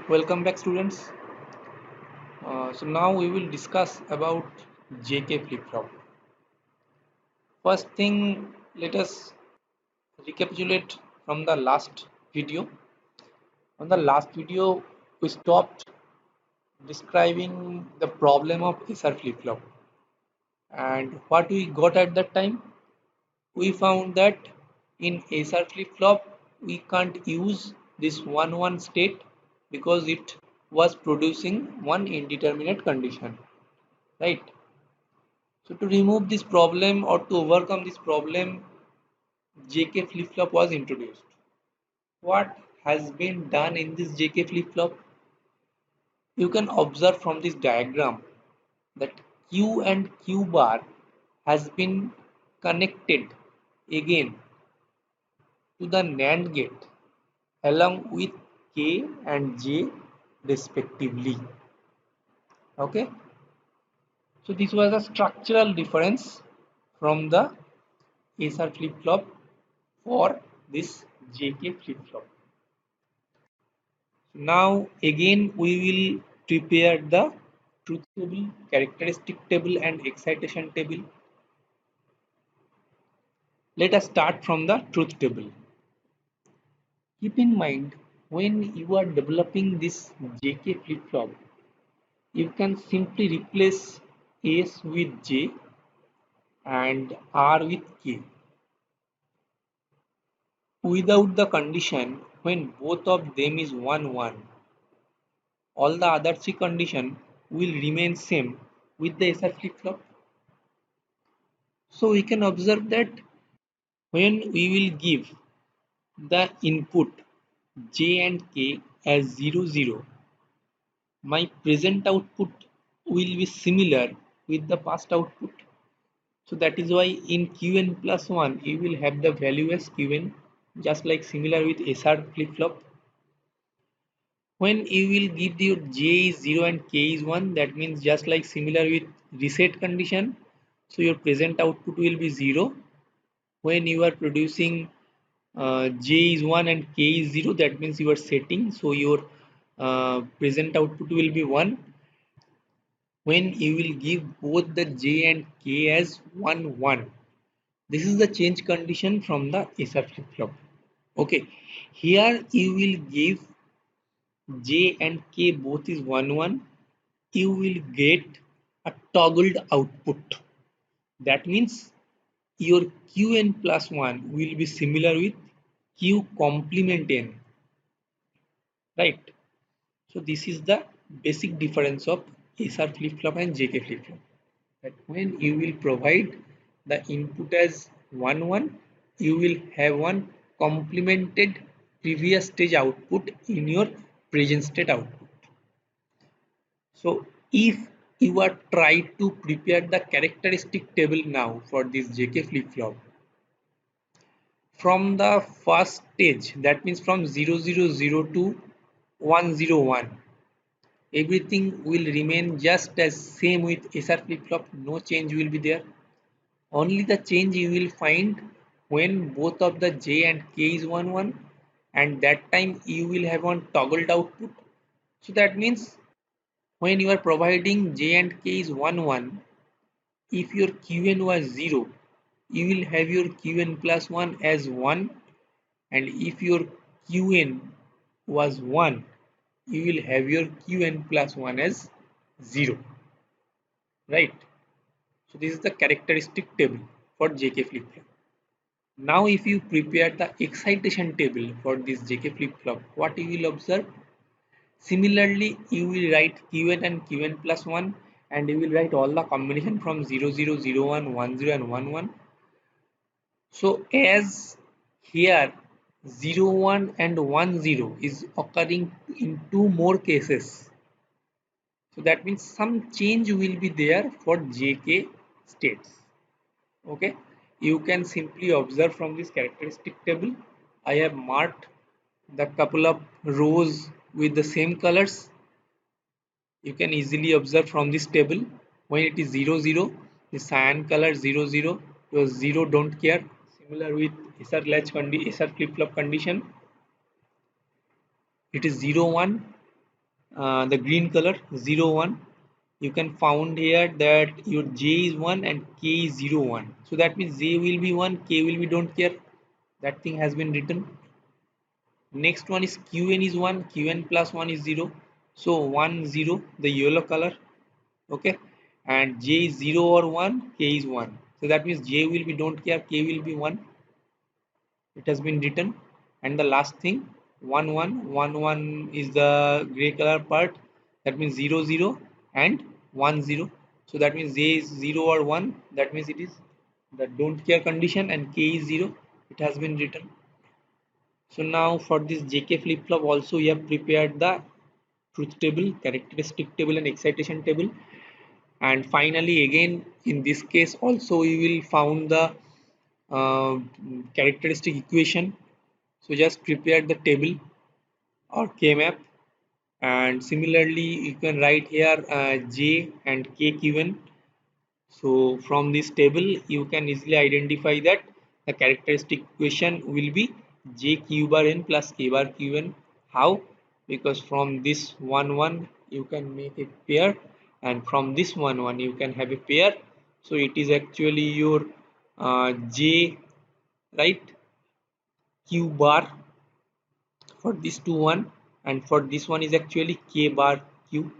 Welcome back, students. So now we will discuss about JK flip-flop. First thing, let us recapitulate from the last video. On the last video, we stopped describing the problem of SR flip-flop, and what we got at that time, we found that in SR flip-flop we can't use this 1-1 state because it was producing one indeterminate condition, right? So to remove this problem or to overcome this problem, JK flip-flop was introduced. What has been done in this JK flip-flop? You can observe from this diagram that Q and Q bar has been connected again to the NAND gate along with K and J respectively. Okay, so this was a structural difference from the SR flip-flop for this JK flip-flop. Now again we will prepare the truth table, characteristic table and excitation table. Let us start from the truth table. Keep in mind, when you are developing this JK flip-flop, you can simply replace S with J and R with K without the condition when both of them is 1 1. All the other three conditions will remain same with the SR flip-flop. So we can observe that when we will give the input J and K as 0 0, my present output will be similar with the past output. So that is why in Qn plus 1 you will have the value as Qn, just like similar with SR flip-flop. When you will give your J is 0 and K is 1, that means just like similar with reset condition, so your present output will be 0. When you are producing J is 1 and K is 0, that means you are setting, so your present output will be 1. When you will give both the J and K as 1 1, this is the change condition from the SR flip-flop. Okay, here you will give J and K both is 1 1, you will get a toggled output. That means your Qn plus 1 will be similar with Q complement n, right? So this is the basic difference of SR flip-flop and JK flip-flop. That when you will provide the input as 1 1, you will have one complemented previous stage output in your present state output. So if you are trying to prepare the characteristic table now for this JK flip-flop, from the first stage, that means from 0000 to 101, everything will remain just as same with SR flip-flop, no change will be there. Only the change you will find when both of the J and K is 1 1, and that time you will have one toggled output. So that means when you are providing J and K is 1 1, if your Qn was 0, you will have your Qn plus 1 as 1, and if your Qn was 1, you will have your Qn plus 1 as 0, right? So this is the characteristic table for JK flip-flop. Now if you prepare the excitation table for this JK flip-flop, what you will observe? Similarly, you will write Qn and Qn plus 1, and you will write all the combination from 00, 01, 10 and 11. So as here 01 and 10 is occurring in two more cases. So that means some change will be there for JK states. Okay, you can simply observe from this characteristic table. I have marked the couple of rows with the same colors. You can easily observe from this table when it is 00, the cyan color 00, because 0 don't care. Similar with SR flip-flop condition, it is 01, the green color 0 1, you can found here that your j is 1 and k is 0 1. So that means j will be 1, k will be don't care. That thing has been written. Next one is qn is 1, qn plus 1 is 0. So 1 0, the yellow color. Okay, and j is 0 or 1, k is 1. So that means j will be don't care, k will be 1. It has been written. And the last thing 1 1 1 1 is the gray color part. That means 0 0 and 1 0. So that means j is 0 or 1. That means it is the don't care condition, and k is 0. It has been written. So now for this jk flip flop also we have prepared the truth table, characteristic table and excitation table. And finally again in this case also we will found the uh, characteristic equation. So just prepare the table or k-map, and similarly you can write here j and k given. So from this table you can easily identify that the characteristic equation will be j q bar n plus k bar q n. How? Because from this 1 1 you can make a pair, and from this 1 1 you can have a pair. So it is actually your j, right, q bar for this 2 1, and for this one is actually k bar q.